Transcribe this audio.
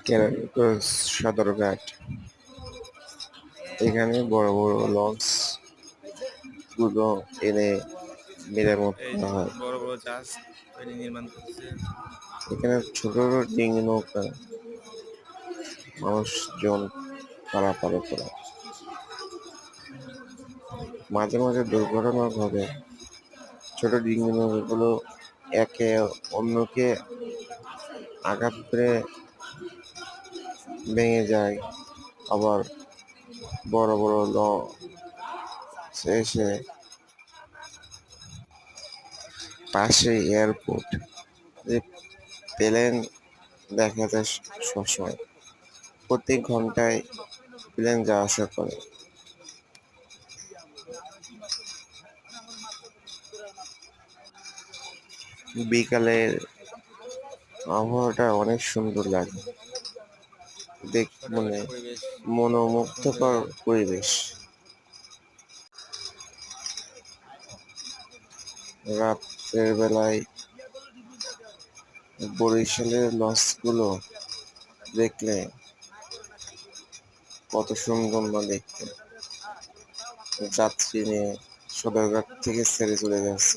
কেরানীগঞ্জ সদরঘাট। এখানে বড় বড় লঞ্চ গুলো এনে মেরামত এই করা যে হয়। বড় বড় জাহাজ তৈরি নির্মাণ করছে। এখানে ছোট ছোট ডিঙি নৌকা মানুষজন পারাপার করে। মাঝে মাঝে দুর্ঘটনা ঘটে। ছোট ডিঙি নৌকাগুলো একে অন্যকে আঘাত করে ভেঙে যায়। আবার বড় বড় লঞ্চ এসে পাশে এয়ারপোর্ট, প্লেন দেখা যায় সবসময়। প্রতি ঘন্টায় প্লেন যাওয়া আসা করে। বিকালের আবহাওয়াটা অনেক সুন্দর লাগে, মানে ছোটখাটো পরিবেশ, সুন্দর মনোমুগ্ধকর লাগে। পরিবেশ। রাতের বেলায় বরিশালের লঞ্চগুলো দেখলে কত সুন্দর না দেখতে। যাত্রী নিয়ে সদরঘাট থেকে ছেড়ে চলে যাচ্ছে।